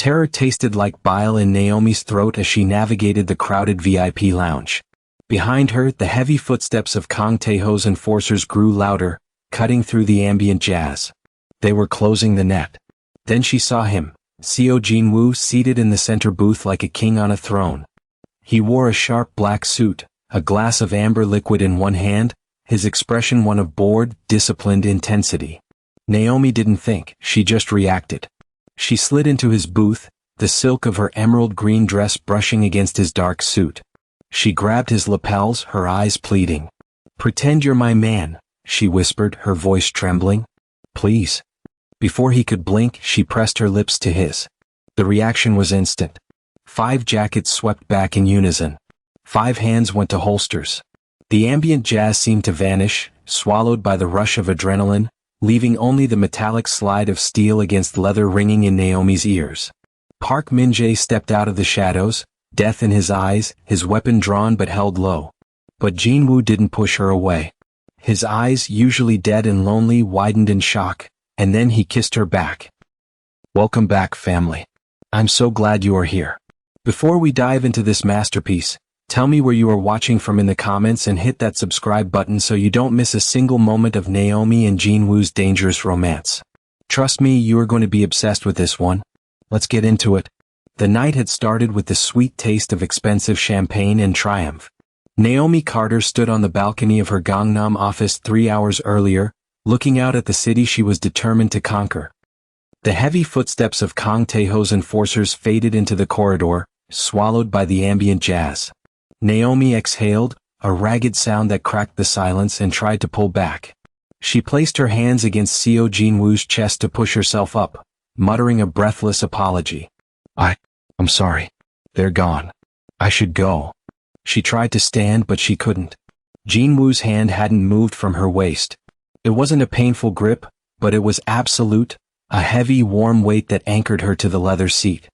Terror tasted like bile in Naomi's throat as she navigated the crowded VIP lounge. Behind her, the heavy footsteps of Kang Taeho's enforcers grew louder, cutting through the ambient jazz. They were closing the net. Then she saw him, Seo Jinwoo, seated in the center booth like a king on a throne. He wore a sharp black suit, a glass of amber liquid in one hand, his expression one of bored, disciplined intensity. Naomi didn't think, she just reacted. She slid into his booth, the silk of her emerald green dress brushing against his dark suit. She grabbed his lapels, her eyes pleading. "Pretend you're my man," she whispered, her voice trembling. "Please." Before he could blink, she pressed her lips to his. The reaction was instant. 5 jackets swept back in unison. 5 hands went to holsters. The ambient jazz seemed to vanish, swallowed by the rush of adrenaline, leaving only the metallic slide of steel against leather ringing in Naomi's ears. Park Min-jae stepped out of the shadows, death in his eyes, his weapon drawn but held low. But Jinwoo didn't push her away. His eyes, usually dead and lonely, widened in shock, and then he kissed her back. "Welcome back, family. I'm so glad you are here. Before we dive into this masterpiece, tell me where you are watching from in the comments and hit that subscribe button so you don't miss a single moment of Naomi and Jinwoo's dangerous romance. Trust me, you are going to be obsessed with this one. Let's get into it." The night had started with the sweet taste of expensive champagne and triumph. Naomi Carter stood on the balcony of her Gangnam office 3 hours earlier, looking out at the city she was determined to conquer. The heavy footsteps of Kang Taeho's enforcers faded into the corridor, swallowed by the ambient jazz. Naomi exhaled, a ragged sound that cracked the silence, and tried to pull back. She placed her hands against Seo Jinwoo's chest to push herself up, muttering a breathless apology. I'm sorry. They're gone. I should go." She tried to stand but she couldn't. Jinwoo's hand hadn't moved from her waist. It wasn't a painful grip, but it was absolute, a heavy, warm weight that anchored her to the leather seat.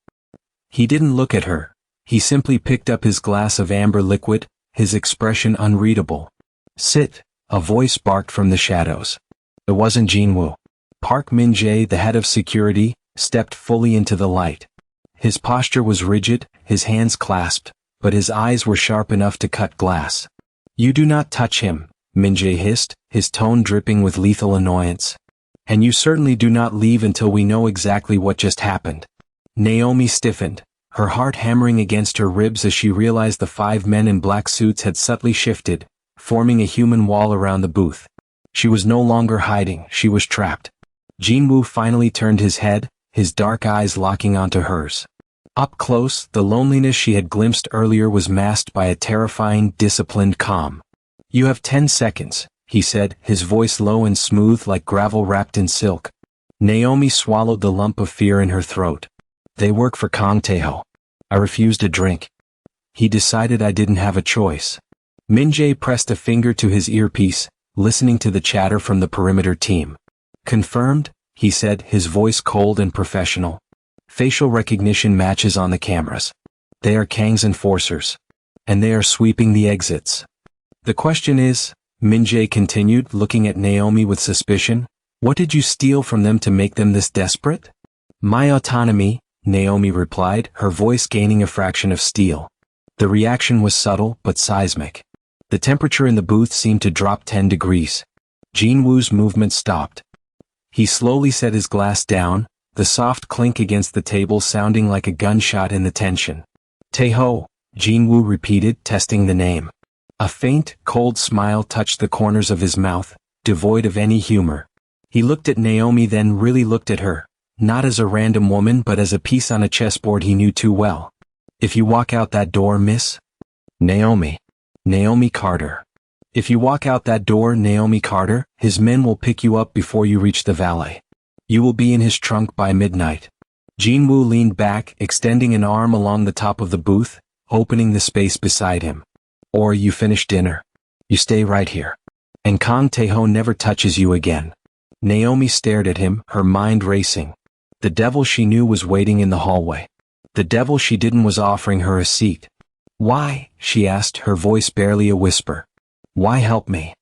He didn't look at her. He simply picked up his glass of amber liquid, his expression unreadable. "Sit," a voice barked from the shadows. It wasn't Jinwoo. Park Min-jae, the head of security, stepped fully into the light. His posture was rigid, his hands clasped, but his eyes were sharp enough to cut glass. "You do not touch him," Min-jae hissed, his tone dripping with lethal annoyance. "And you certainly do not leave until we know exactly what just happened." Naomi stiffened, her heart hammering against her ribs as she realized the 5 men in black suits had subtly shifted, forming a human wall around the booth. She was no longer hiding, she was trapped. Jinwoo finally turned his head, his dark eyes locking onto hers. Up close, the loneliness she had glimpsed earlier was masked by a terrifying, disciplined calm. "You have 10 seconds, he said, his voice low and smooth like gravel wrapped in silk. Naomi swallowed the lump of fear in her throat. "They work for Kang Taeho. I refused a drink. He decided I didn't have a choice." Min-jae pressed a finger to his earpiece, listening to the chatter from the perimeter team. "Confirmed," he said, his voice cold and professional. "Facial recognition matches on the cameras. They are Kang's enforcers. And they are sweeping the exits. The question is," Min-jae continued, looking at Naomi with suspicion, "what did you steal from them to make them this desperate?" "My autonomy," Naomi replied, her voice gaining a fraction of steel. The reaction was subtle but seismic. The temperature in the booth seemed to drop 10 degrees. Jinwoo's movement stopped. He slowly set his glass down, the soft clink against the table sounding like a gunshot in the tension. "Taeho," Jinwoo repeated, testing the name. A faint, cold smile touched the corners of his mouth, devoid of any humor. He looked at Naomi, then really looked at her, not as a random woman but as a piece on a chessboard he knew too well. "If you walk out that door, Miss Naomi Carter. If you walk out that door, Naomi Carter, his men will pick you up before you reach the valet. You will be in his trunk by midnight." Jinwoo leaned back, extending an arm along the top of the booth, opening the space beside him. "Or you finish dinner. You stay right here. And Kang Taeho never touches you again." Naomi stared at him, her mind racing. The devil she knew was waiting in the hallway. The devil she didn't was offering her a seat. "Why?" she asked, her voice barely a whisper. "Why help me?"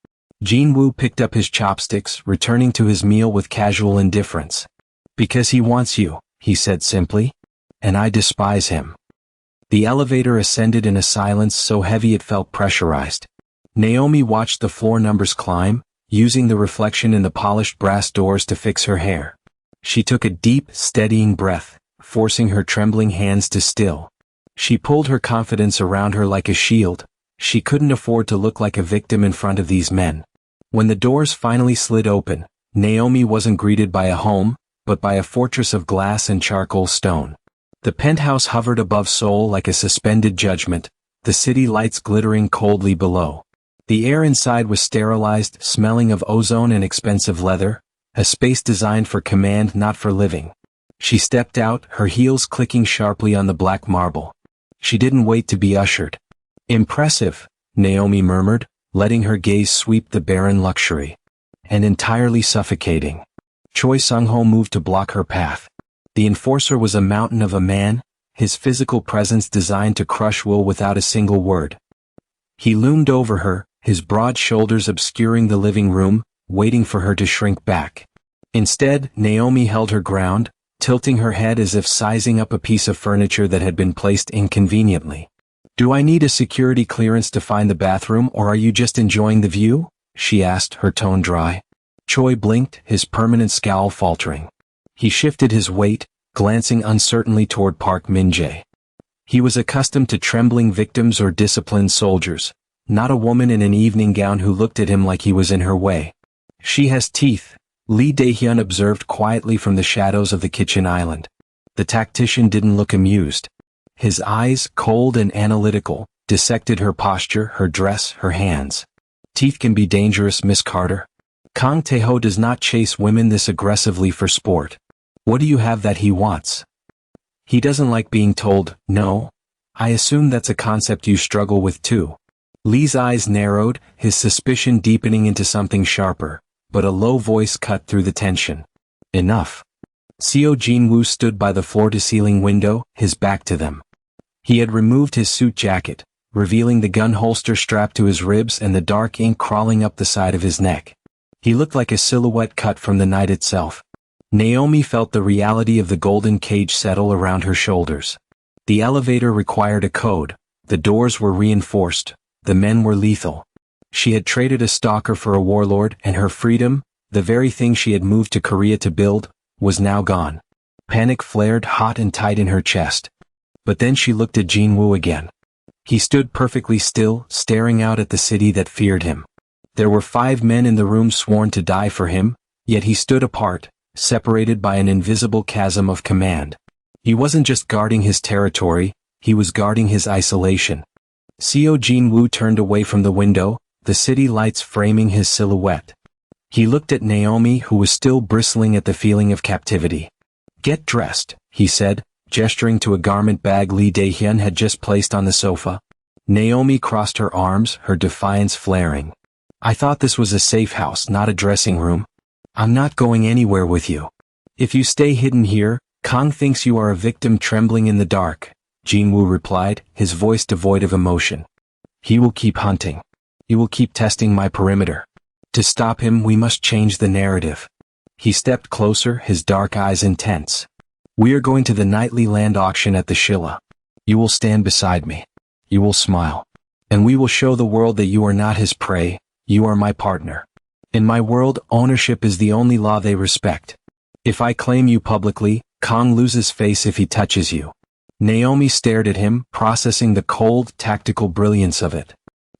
Jinwoo picked up his chopsticks, returning to his meal with casual indifference. "Because he wants you," he said simply. and I despise him. The elevator ascended in a silence so heavy it felt pressurized. Naomi watched the floor numbers climb, using the reflection in the polished brass doors to fix her hair. She took a deep, steadying breath, forcing her trembling hands to still. She pulled her confidence around her like a shield. She couldn't afford to look like a victim in front of these men. When the doors finally slid open, Naomi wasn't greeted by a home, but by a fortress of glass and charcoal stone. The penthouse hovered above Seoul like a suspended judgment, the city lights glittering coldly below. The air inside was sterilized, smelling of ozone and expensive leather, a space designed for command, not for living. She stepped out, her heels clicking sharply on the black marble. She didn't wait to be ushered. "Impressive," Naomi murmured, letting her gaze sweep the barren luxury. "And entirely suffocating." Choi Sung-ho moved to block her path. The enforcer was a mountain of a man, his physical presence designed to crush Will without a single word. He loomed over her, his broad shoulders obscuring the living room, waiting for her to shrink back. Instead, Naomi held her ground, tilting her head as if sizing up a piece of furniture that had been placed inconveniently. "Do I need a security clearance to find the bathroom, or are you just enjoying the view?" she asked, her tone dry. Choi blinked, his permanent scowl faltering. He shifted his weight, glancing uncertainly toward Park Min-jae. He was accustomed to trembling victims or disciplined soldiers, not a woman in an evening gown who looked at him like he was in her way. "She has teeth," Lee Dae-hyun observed quietly from the shadows of the kitchen island. The tactician didn't look amused. His eyes, cold and analytical, dissected her posture, her dress, her hands. "Teeth can be dangerous, Miss Carter. Kang Tae-ho does not chase women this aggressively for sport. What do you have that he wants? He doesn't like being told, no? I assume that's a concept you struggle with too." Lee's eyes narrowed, his suspicion deepening into something sharper, but a low voice cut through the tension. "Enough." Seo Jin-woo stood by the floor-to-ceiling window, his back to them. He had removed his suit jacket, revealing the gun holster strapped to his ribs and the dark ink crawling up the side of his neck. He looked like a silhouette cut from the night itself. Naomi felt the reality of the golden cage settle around her shoulders. The elevator required a code, the doors were reinforced, the men were lethal. She had traded a stalker for a warlord, and her freedom, the very thing she had moved to Korea to build, was now gone. Panic flared hot and tight in her chest. But then she looked at Jin-woo again. He stood perfectly still, staring out at the city that feared him. There were 5 men in the room sworn to die for him, yet he stood apart, separated by an invisible chasm of command. He wasn't just guarding his territory, he was guarding his isolation. Seo Jin-woo turned away from the window, the city lights framing his silhouette. He looked at Naomi, who was still bristling at the feeling of captivity. "Get dressed," he said, gesturing to a garment bag Lee Dae-hyun had just placed on the sofa. Naomi crossed her arms, her defiance flaring. "I thought this was a safe house, not a dressing room. I'm not going anywhere with you. If you stay hidden here, Kang thinks you are a victim trembling in the dark," Jin-woo replied, his voice devoid of emotion. "He will keep hunting. He will keep testing my perimeter. To stop him, we must change the narrative." He stepped closer, his dark eyes intense. "We are going to the nightly land auction at the Shilla. You will stand beside me. You will smile. And we will show the world that you are not his prey, you are my partner. In my world, ownership is the only law they respect. If I claim you publicly, Kang loses face if he touches you." Naomi stared at him, processing the cold, tactical brilliance of it.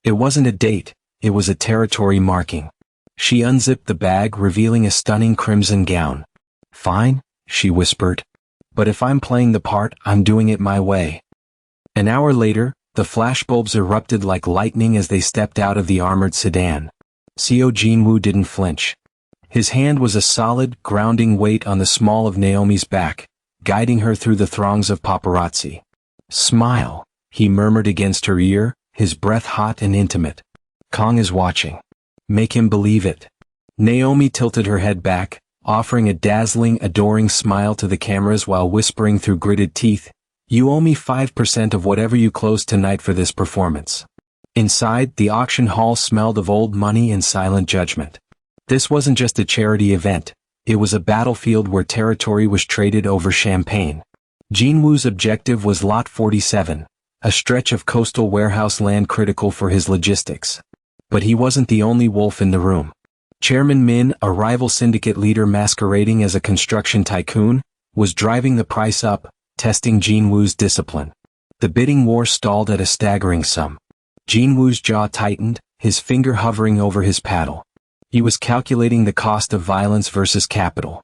It wasn't a date, it was a territory marking. She unzipped the bag, revealing a stunning crimson gown. "Fine," she whispered. "But if I'm playing the part, I'm doing it my way." An hour later, the flashbulbs erupted like lightning as they stepped out of the armored sedan. Seo Jin-woo didn't flinch. His hand was a solid, grounding weight on the small of Naomi's back, guiding her through the throngs of paparazzi. "Smile," he murmured against her ear, his breath hot and intimate. "Kang is watching. Make him believe it." Naomi tilted her head back, offering a dazzling, adoring smile to the cameras while whispering through gritted teeth, "You owe me 5% of whatever you close tonight for this performance." Inside, the auction hall smelled of old money and silent judgment. This wasn't just a charity event, it was a battlefield where territory was traded over champagne. Jinwoo's objective was Lot 47, a stretch of coastal warehouse land critical for his logistics. But he wasn't the only wolf in the room. Chairman Min, a rival syndicate leader masquerading as a construction tycoon, was driving the price up, testing Jinwoo's discipline. The bidding war stalled at a staggering sum. Jinwoo's jaw tightened, his finger hovering over his paddle. He was calculating the cost of violence versus capital.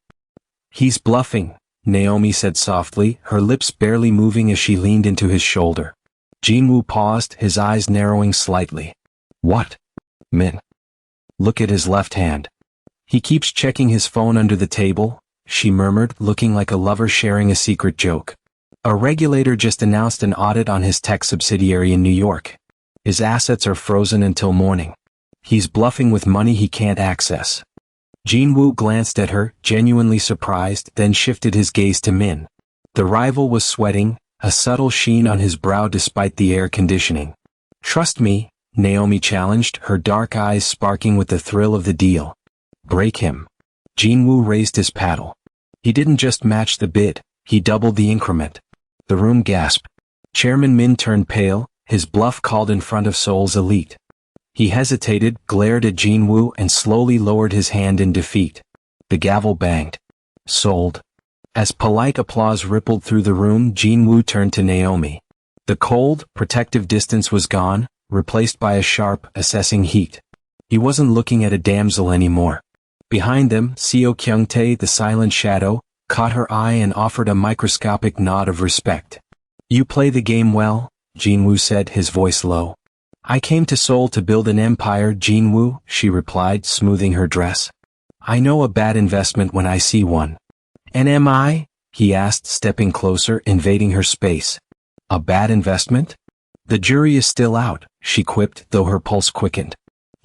"He's bluffing," Naomi said softly, her lips barely moving as she leaned into his shoulder. Jinwoo paused, his eyes narrowing slightly. "What?" "Min. Look at his left hand. He keeps checking his phone under the table," she murmured, looking like a lover sharing a secret joke. "A regulator just announced an audit on his tech subsidiary in New York. His assets are frozen until morning. He's bluffing with money he can't access." Jinwoo glanced at her, genuinely surprised, then shifted his gaze to Min. The rival was sweating, a subtle sheen on his brow despite the air conditioning. "Trust me," Naomi challenged, her dark eyes sparking with the thrill of the deal. "Break him." Jinwoo raised his paddle. He didn't just match the bid, he doubled the increment. The room gasped. Chairman Min turned pale, his bluff called in front of Seoul's elite. He hesitated, glared at Jinwoo, and slowly lowered his hand in defeat. The gavel banged. "Sold." As polite applause rippled through the room, Jinwoo turned to Naomi. The cold, protective distance was gone, replaced by a sharp, assessing heat. He wasn't looking at a damsel anymore. Behind them, Seo Kyungtae, the silent shadow, caught her eye and offered a microscopic nod of respect. "You play the game well," Jinwoo said, his voice low. "I came to Seoul to build an empire, Jinwoo," she replied, smoothing her dress. "I know a bad investment when I see one." "And am I?" he asked, stepping closer, invading her space. "A bad investment?" "The jury is still out," she quipped, though her pulse quickened.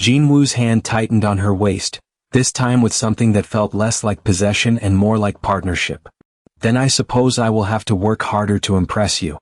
Jinwoo's hand tightened on her waist, this time with something that felt less like possession and more like partnership. "Then I suppose I will have to work harder to impress you."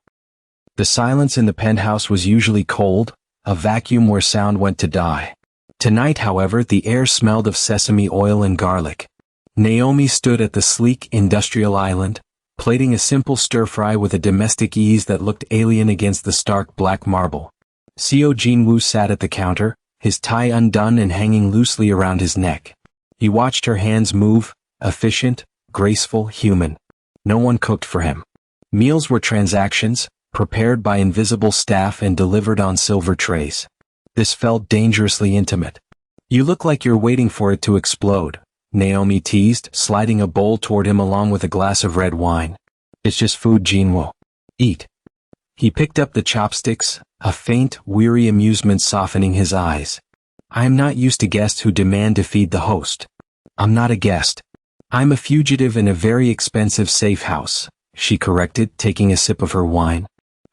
The silence in the penthouse was usually cold, a vacuum where sound went to die. Tonight, however, the air smelled of sesame oil and garlic. Naomi stood at the sleek, industrial island, plating a simple stir-fry with a domestic ease that looked alien against the stark black marble. Seo Jinwoo sat at the counter, his tie undone and hanging loosely around his neck. He watched her hands move, efficient, graceful, human. No one cooked for him. Meals were transactions, prepared by invisible staff and delivered on silver trays. This felt dangerously intimate. "You look like you're waiting for it to explode," Naomi teased, sliding a bowl toward him along with a glass of red wine. "It's just food, Jinwoo. Eat." He picked up the chopsticks, a faint, weary amusement softening his eyes. "I am not used to guests who demand to feed the host." "I'm not a guest. I'm a fugitive in a very expensive safe house," she corrected, taking a sip of her wine.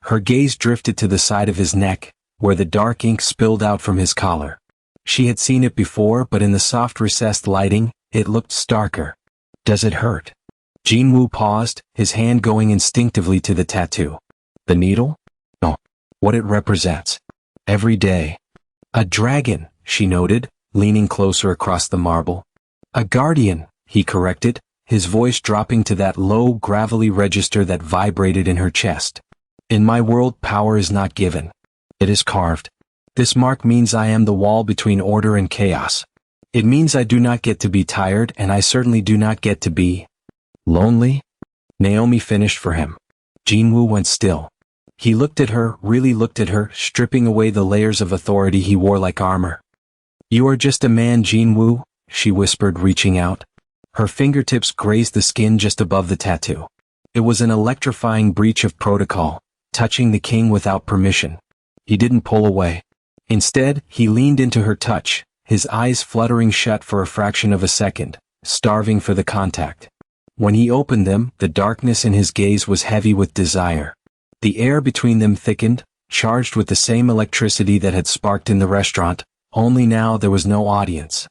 Her gaze drifted to the side of his neck, where the dark ink spilled out from his collar. She had seen it before, but in the soft recessed lighting, it looked starker. "Does it hurt?" Jinwoo paused, his hand going instinctively to the tattoo. "The needle?" "No. What it represents. Every day." "A dragon," she noted, leaning closer across the marble. "A guardian," he corrected, his voice dropping to that low, gravelly register that vibrated in her chest. "In my world, power is not given. It is carved. This mark means I am the wall between order and chaos. It means I do not get to be tired, and I certainly do not get to be lonely." Naomi finished for him. Jinwoo went still. He looked at her, really looked at her, stripping away the layers of authority he wore like armor. "You are just a man, Jinwoo," she whispered, reaching out. Her fingertips grazed the skin just above the tattoo. It was an electrifying breach of protocol, touching the king without permission. He didn't pull away. Instead, he leaned into her touch, his eyes fluttering shut for a fraction of a second, starving for the contact. When he opened them, the darkness in his gaze was heavy with desire. The air between them thickened, charged with the same electricity that had sparked in the restaurant, only now there was no audience.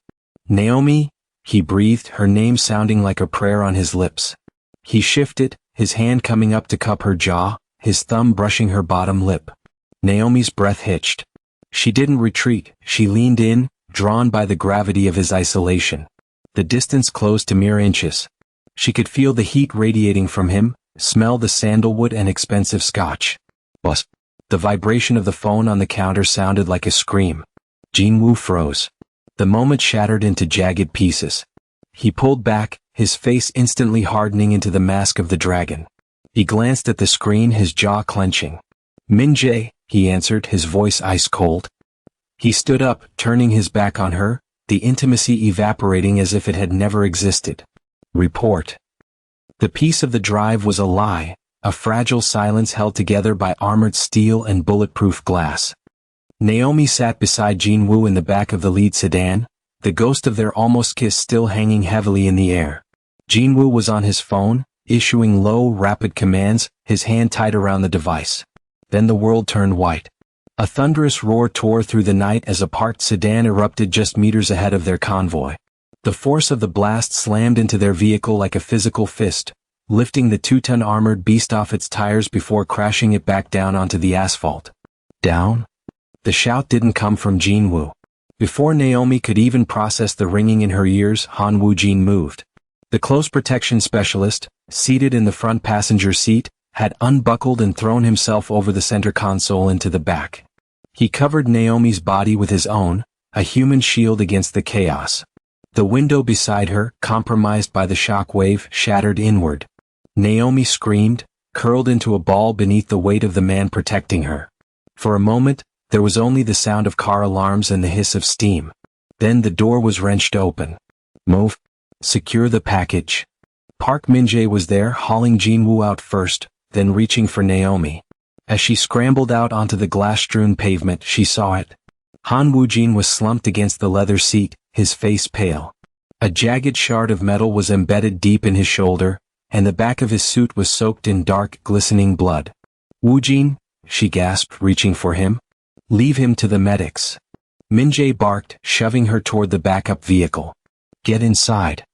"Naomi," he breathed, her name sounding like a prayer on his lips. He shifted, his hand coming up to cup her jaw, his thumb brushing her bottom lip. Naomi's breath hitched. She didn't retreat, she leaned in, drawn by the gravity of his isolation. The distance closed to mere inches. She could feel the heat radiating from him, Smell the sandalwood and expensive scotch. Buzz. The vibration of the phone on the counter sounded like a scream. Jinwoo froze. The moment shattered into jagged pieces. He pulled back, his face instantly hardening into the mask of the dragon. He glanced at the screen, his jaw clenching. Min-jae, he answered, his voice ice cold. He stood up, turning his back on her, the intimacy evaporating as if it had never existed. Report. The piece of the drive was a lie, a fragile silence held together by armored steel and bulletproof glass. Naomi sat beside Jinwoo in the back of the lead sedan, the ghost of their almost kiss still hanging heavily in the air. Jinwoo was on his phone, issuing low, rapid commands, his hand tight around the device. Then the world turned white. A thunderous roar tore through the night as a parked sedan erupted just meters ahead of their convoy. The force of the blast slammed into their vehicle like a physical fist, lifting the 2-ton armored beast off its tires before crashing it back down onto the asphalt. Down? The shout didn't come from Jinwoo. Before Naomi could even process the ringing in her ears, Han Woo-jin moved. The close protection specialist, seated in the front passenger seat, had unbuckled and thrown himself over the center console into the back. He covered Naomi's body with his own, a human shield against the chaos. The window beside her, compromised by the shock wave, shattered inward. Naomi screamed, curled into a ball beneath the weight of the man protecting her. For a moment, there was only the sound of car alarms and the hiss of steam. Then the door was wrenched open. Move. Secure the package. Park Min-jae was there, hauling Jinwoo out first, then reaching for Naomi. As she scrambled out onto the glass-strewn pavement, she saw it. Han Woo-jin was slumped against the leather seat, his face pale. A jagged shard of metal was embedded deep in his shoulder, and the back of his suit was soaked in dark, glistening blood. Woo-jin, she gasped, reaching for him. Leave him to the medics. Min-jae barked, shoving her toward the backup vehicle. Get inside.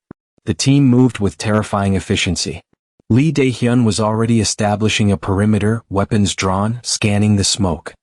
The team moved with terrifying efficiency. Lee Dae-hyun was already establishing a perimeter, weapons drawn, scanning the smoke.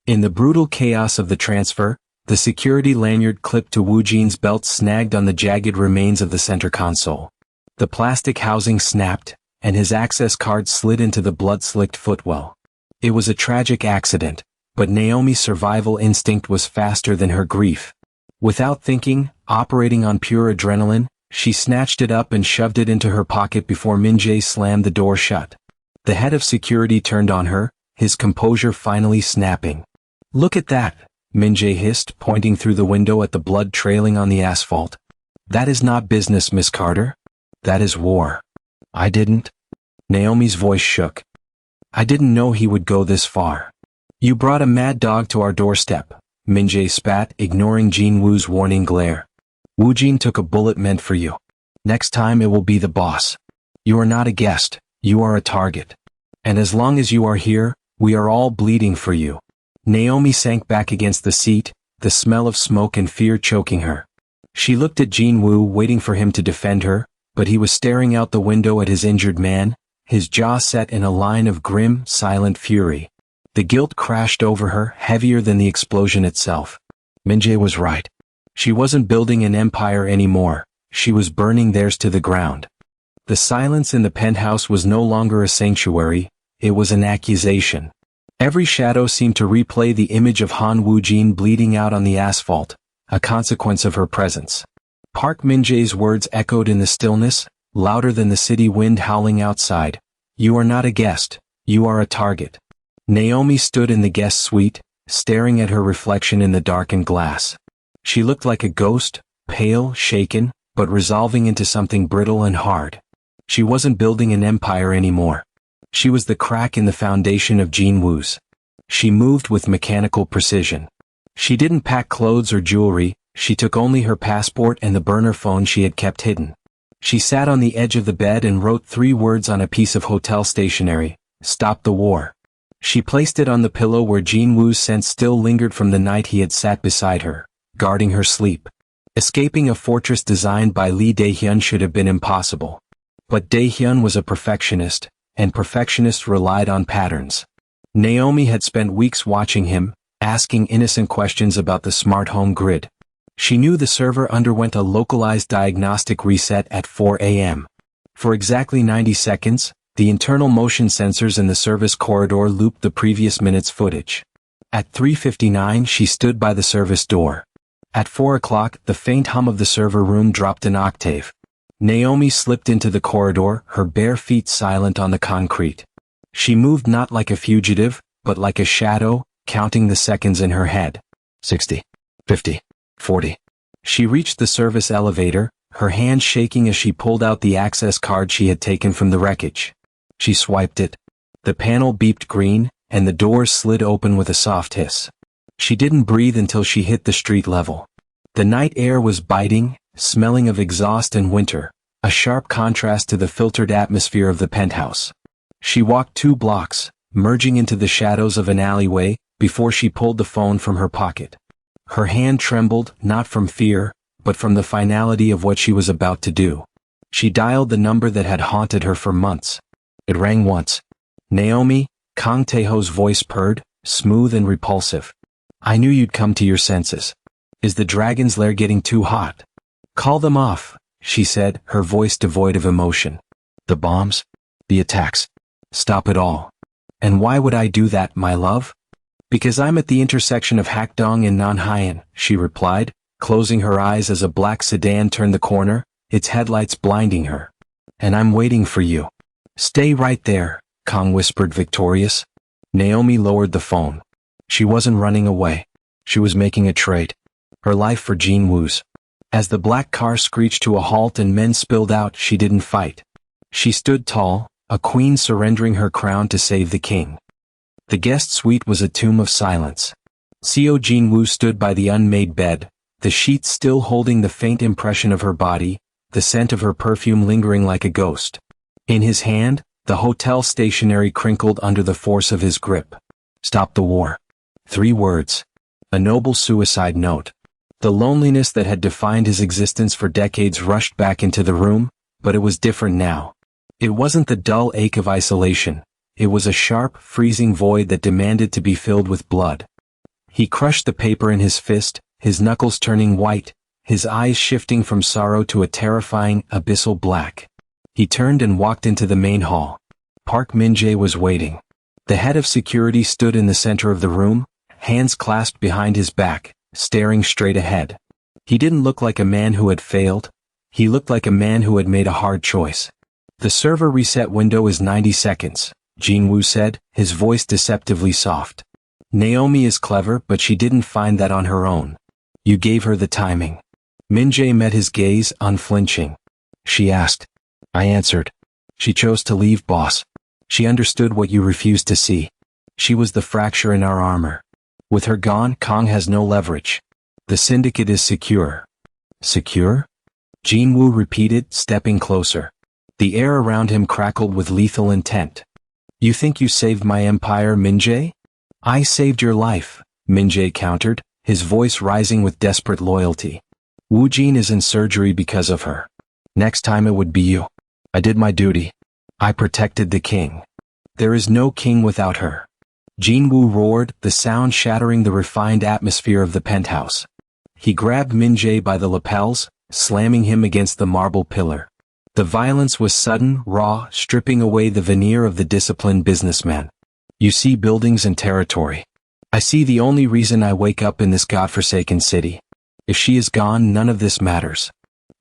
In the brutal chaos of the transfer, the security lanyard clipped to Woo-jin's belt snagged on the jagged remains of the center console. The plastic housing snapped, and his access card slid into the blood-slicked footwell. It was a tragic accident, but Naomi's survival instinct was faster than her grief. Without thinking, operating on pure adrenaline, she snatched it up and shoved it into her pocket before Min-jae slammed the door shut. The head of security turned on her, his composure finally snapping. Look at that, Min-jae hissed, pointing through the window at the blood trailing on the asphalt. That is not business, Miss Carter. That is war. I didn't. Naomi's voice shook. I didn't know he would go this far. You brought a mad dog to our doorstep, Min-jae spat, ignoring Jinwoo's warning glare. Woo-jin took a bullet meant for you. Next time it will be the boss. You are not a guest, you are a target. And as long as you are here, we are all bleeding for you. Naomi sank back against the seat, the smell of smoke and fear choking her. She looked at Jinwoo, waiting for him to defend her, but he was staring out the window at his injured man, his jaw set in a line of grim, silent fury. The guilt crashed over her, heavier than the explosion itself. Min-jae was right. She wasn't building an empire anymore, she was burning theirs to the ground. The silence in the penthouse was no longer a sanctuary, it was an accusation. Every shadow seemed to replay the image of Han Woo-jin bleeding out on the asphalt, a consequence of her presence. Park Min-jae's words echoed in the stillness, louder than the city wind howling outside. You are not a guest, you are a target. Naomi stood in the guest suite, staring at her reflection in the darkened glass. She looked like a ghost, pale, shaken, but resolving into something brittle and hard. She wasn't building an empire anymore. She was the crack in the foundation of Jinwoo's. She moved with mechanical precision. She didn't pack clothes or jewelry, she took only her passport and the burner phone she had kept hidden. She sat on the edge of the bed and wrote 3 words on a piece of hotel stationery: Stop the war. She placed it on the pillow where Jinwoo's scent still lingered from the night he had sat beside her, guarding her sleep. Escaping a fortress designed by Lee Dae-hyun should have been impossible. But Dae-hyun was a perfectionist, and perfectionists relied on patterns. Naomi had spent weeks watching him, asking innocent questions about the smart home grid. She knew the server underwent a localized diagnostic reset at 4 a.m. For exactly 90 seconds, The internal motion sensors in the service corridor looped the previous minute's footage. At 3:59 she stood by the service door. At 4 o'clock the faint hum of the server room dropped an octave. Naomi slipped into the corridor, her bare feet silent on the concrete. She moved not like a fugitive, but like a shadow, counting the seconds in her head. 60, 50, 40. She reached the service elevator, her hand shaking as she pulled out the access card she had taken from the wreckage. She swiped it. The panel beeped green, and the doors slid open with a soft hiss. She didn't breathe until she hit the street level. The night air was biting, smelling of exhaust and winter, a sharp contrast to the filtered atmosphere of the penthouse. She walked 2 blocks, merging into the shadows of an alleyway, before she pulled the phone from her pocket. Her hand trembled, not from fear, but from the finality of what she was about to do. She dialed the number that had haunted her for months. It rang once. Naomi, Kang Taeho's voice purred, smooth and repulsive. I knew you'd come to your senses. Is the dragon's lair getting too hot? Call them off, she said, her voice devoid of emotion. The bombs? The attacks? Stop it all. And why would I do that, my love? Because I'm at the intersection of Hakdong and Nanhayan, she replied, closing her eyes as a black sedan turned the corner, its headlights blinding her. And I'm waiting for you. Stay right there, Kang whispered, victorious. Naomi lowered the phone. She wasn't running away. She was making a trade. Her life for Jin Woo's. As the black car screeched to a halt and men spilled out, she didn't fight. She stood tall, a queen surrendering her crown to save the king. The guest suite was a tomb of silence. Seo Jin-woo stood by the unmade bed, the sheets still holding the faint impression of her body, the scent of her perfume lingering like a ghost. In his hand, the hotel stationery crinkled under the force of his grip. Stop the war. 3 words. A noble suicide note. The loneliness that had defined his existence for decades rushed back into the room, but it was different now. It wasn't the dull ache of isolation. It was a sharp, freezing void that demanded to be filled with blood. He crushed the paper in his fist, his knuckles turning white, his eyes shifting from sorrow to a terrifying, abyssal black. He turned and walked into the main hall. Park Min-jae was waiting. The head of security stood in the center of the room, hands clasped behind his back, staring straight ahead. He didn't look like a man who had failed. He looked like a man who had made a hard choice. The server reset window is 90 seconds. Jin-woo said, his voice deceptively soft. Naomi is clever, but she didn't find that on her own. You gave her the timing. Min-jae met his gaze, unflinching. She asked. I answered. She chose to leave, boss. She understood what you refused to see. She was the fracture in our armor. With her gone, Kang has no leverage. The syndicate is secure. Secure? Jin-woo repeated, stepping closer. The air around him crackled with lethal intent. You think you saved my empire, Min-jae? I saved your life, Min-jae countered, his voice rising with desperate loyalty. Woo Jin is in surgery because of her. Next time it would be you. I did my duty. I protected the king. There is no king without her. Jin-woo roared, the sound shattering the refined atmosphere of the penthouse. He grabbed Min-jae by the lapels, slamming him against the marble pillar. The violence was sudden, raw, stripping away the veneer of the disciplined businessman. You see buildings and territory. I see the only reason I wake up in this godforsaken city. If she is gone, none of this matters.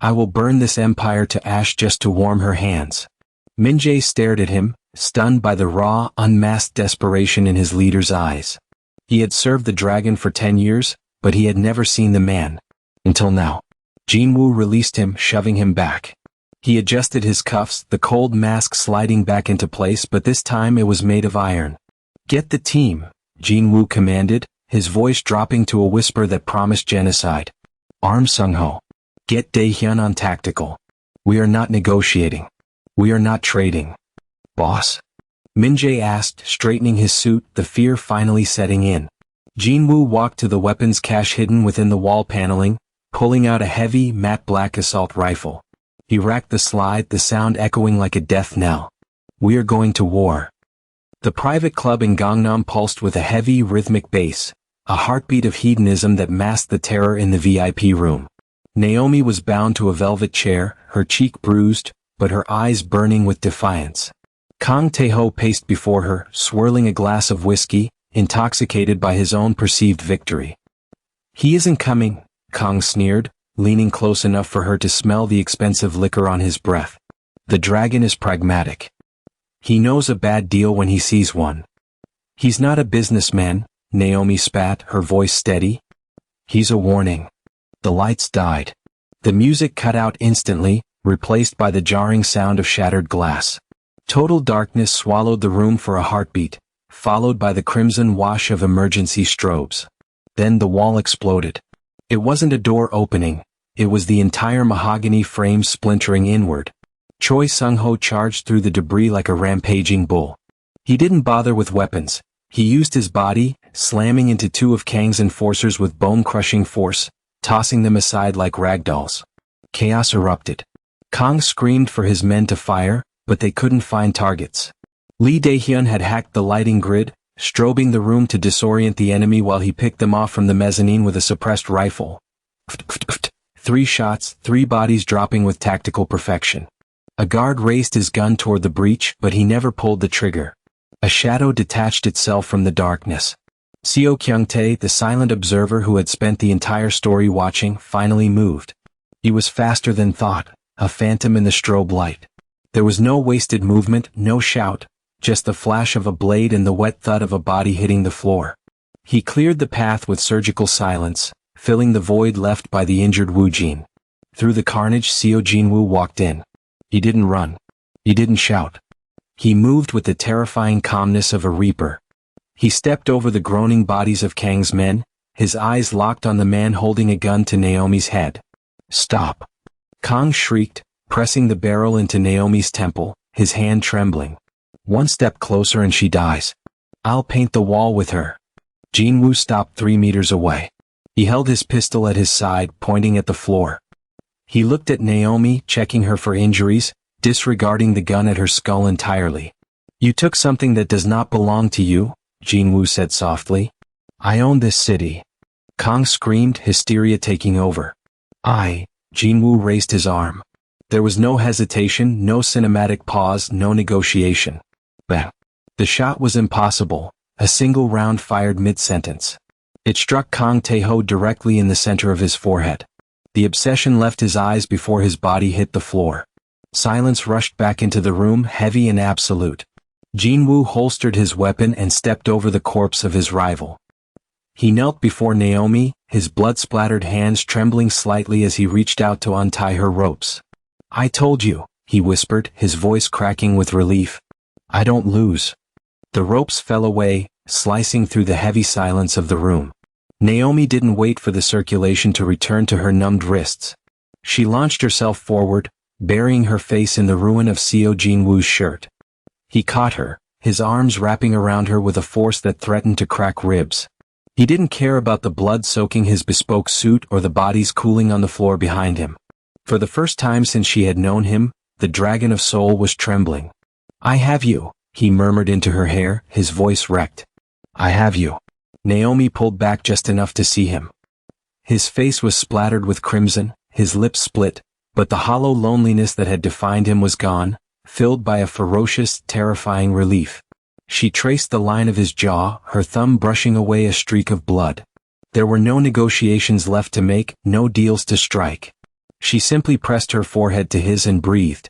I will burn this empire to ash just to warm her hands. Min-jae stared at him, stunned by the raw, unmasked desperation in his leader's eyes. He had served the dragon for 10 years, but he had never seen the man. Until now. Jin-woo released him, shoving him back. He adjusted his cuffs, the cold mask sliding back into place, but this time it was made of iron. Get the team, Jin-woo commanded, his voice dropping to a whisper that promised genocide. Arm Sung-ho. Get Dae-hyun on tactical. We are not negotiating. We are not trading. Boss? Min-jae asked, straightening his suit, the fear finally setting in. Jin-woo walked to the weapons cache hidden within the wall paneling, pulling out a heavy, matte black assault rifle. He racked the slide, the sound echoing like a death knell. We are going to war. The private club in Gangnam pulsed with a heavy, rhythmic bass, a heartbeat of hedonism that masked the terror in the VIP room. Naomi was bound to a velvet chair, her cheek bruised, but her eyes burning with defiance. Kang Tae-ho paced before her, swirling a glass of whiskey, intoxicated by his own perceived victory. He isn't coming, Kang sneered, leaning close enough for her to smell the expensive liquor on his breath. The dragon is pragmatic. He knows a bad deal when he sees one. He's not a businessman, Naomi spat, her voice steady. He's a warning. The lights died. The music cut out instantly, replaced by the jarring sound of shattered glass. Total darkness swallowed the room for a heartbeat, followed by the crimson wash of emergency strobes. Then the wall exploded. It wasn't a door opening, it was the entire mahogany frame splintering inward. Choi Sung-ho charged through the debris like a rampaging bull. He didn't bother with weapons. He used his body, slamming into two of Kang's enforcers with bone-crushing force, tossing them aside like ragdolls. Chaos erupted. Kang screamed for his men to fire, but they couldn't find targets. Lee Dae-hyun had hacked the lighting grid, strobing the room to disorient the enemy while he picked them off from the mezzanine with a suppressed rifle. 3 shots, 3 bodies dropping with tactical perfection. A guard raised his gun toward the breach, but he never pulled the trigger. A shadow detached itself from the darkness. Seo Kyung-tae, the silent observer who had spent the entire story watching, finally moved. He was faster than thought, a phantom in the strobe light. There was no wasted movement, no shout, just the flash of a blade and the wet thud of a body hitting the floor. He cleared the path with surgical silence, filling the void left by the injured Woo Jin. Through the carnage, Seo Jin-woo walked in. He didn't run. He didn't shout. He moved with the terrifying calmness of a reaper. He stepped over the groaning bodies of Kang's men, his eyes locked on the man holding a gun to Naomi's head. Stop! Kang shrieked, pressing the barrel into Naomi's temple, his hand trembling. 1 step closer and she dies. I'll paint the wall with her. Jin-woo stopped 3 meters away. He held his pistol at his side, pointing at the floor. He looked at Naomi, checking her for injuries, disregarding the gun at her skull entirely. You took something that does not belong to you, Jin-woo said softly. I own this city. Kang screamed, hysteria taking over. Jin-woo raised his arm. There was no hesitation, no cinematic pause, no negotiation. Bang. The shot was impossible, a single round fired mid-sentence. It struck Kang Tae-ho directly in the center of his forehead. The obsession left his eyes before his body hit the floor. Silence rushed back into the room, heavy and absolute. Jin-woo holstered his weapon and stepped over the corpse of his rival. He knelt before Naomi, his blood-splattered hands trembling slightly as he reached out to untie her ropes. I told you, he whispered, his voice cracking with relief. I don't lose. The ropes fell away, slicing through the heavy silence of the room. Naomi didn't wait for the circulation to return to her numbed wrists. She launched herself forward, burying her face in the ruin of Seo Jin-woo's shirt. He caught her, his arms wrapping around her with a force that threatened to crack ribs. He didn't care about the blood soaking his bespoke suit or the bodies cooling on the floor behind him. For the first time since she had known him, the dragon of soul was trembling. I have you, he murmured into her hair, his voice wrecked. I have you. Naomi pulled back just enough to see him. His face was splattered with crimson, his lips split, but the hollow loneliness that had defined him was gone, filled by a ferocious, terrifying relief. She traced the line of his jaw, her thumb brushing away a streak of blood. There were no negotiations left to make, no deals to strike. She simply pressed her forehead to his and breathed.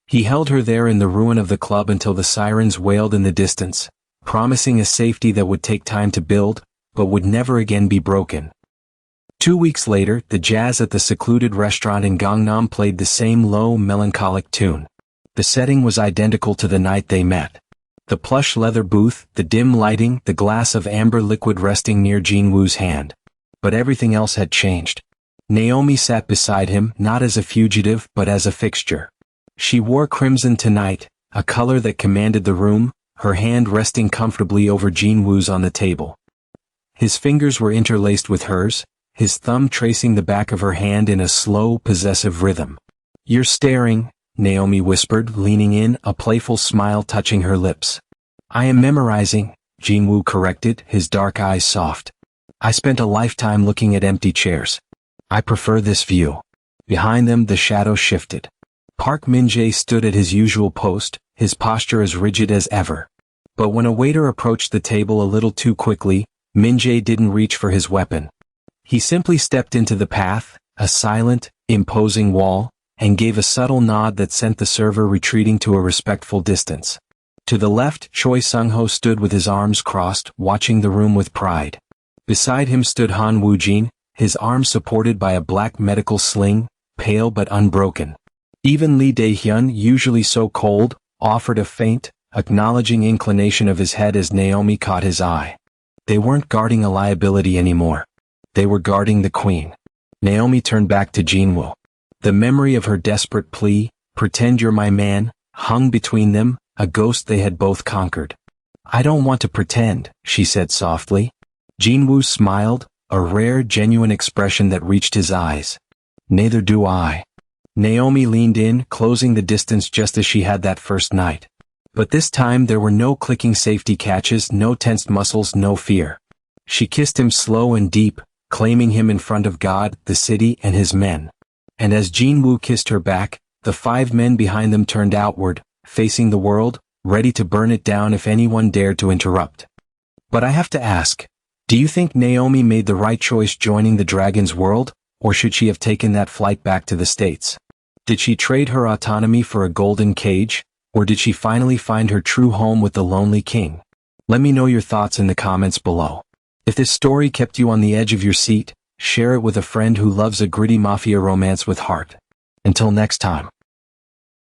He held her there in the ruin of the club until the sirens wailed in the distance, promising a safety that would take time to build, but would never again be broken. 2 weeks later, the jazz at the secluded restaurant in Gangnam played the same low, melancholic tune. The setting was identical to the night they met. The plush leather booth, the dim lighting, the glass of amber liquid resting near Jin-woo's hand. But everything else had changed. Naomi sat beside him, not as a fugitive, but as a fixture. She wore crimson tonight, a color that commanded the room, her hand resting comfortably over Jin-woo's on the table. His fingers were interlaced with hers, his thumb tracing the back of her hand in a slow, possessive rhythm. You're staring, Naomi whispered, leaning in, a playful smile touching her lips. I am memorizing, Jin-woo corrected, his dark eyes soft. I spent a lifetime looking at empty chairs. I prefer this view. Behind them the shadows shifted. Park Min-jae stood at his usual post, his posture as rigid as ever. But when a waiter approached the table a little too quickly, Min-jae didn't reach for his weapon. He simply stepped into the path, a silent, imposing wall, and gave a subtle nod that sent the server retreating to a respectful distance. To the left, Choi Sung-ho stood with his arms crossed, watching the room with pride. Beside him stood Han Woo-jin, his arms supported by a black medical sling, pale but unbroken. Even Lee Dae-hyun, usually so cold, offered a faint, acknowledging inclination of his head as Naomi caught his eye. They weren't guarding a liability anymore. They were guarding the queen. Naomi turned back to Jinwoo. The memory of her desperate plea, "Pretend you're my man," hung between them, a ghost they had both conquered. "I don't want to pretend," she said softly. Jinwoo smiled, a rare, genuine expression that reached his eyes. "Neither do I." Naomi leaned in, closing the distance just as she had that first night. But this time there were no clicking safety catches, no tensed muscles, no fear. She kissed him slow and deep, claiming him in front of God, the city, and his men. And as Jinwoo kissed her back, the 5 men behind them turned outward, facing the world, ready to burn it down if anyone dared to interrupt. But I have to ask, do you think Naomi made the right choice joining the dragon's world, or should she have taken that flight back to the States? Did she trade her autonomy for a golden cage, or did she finally find her true home with the lonely king? Let me know your thoughts in the comments below. If this story kept you on the edge of your seat, share it with a friend who loves a gritty mafia romance with heart. Until next time.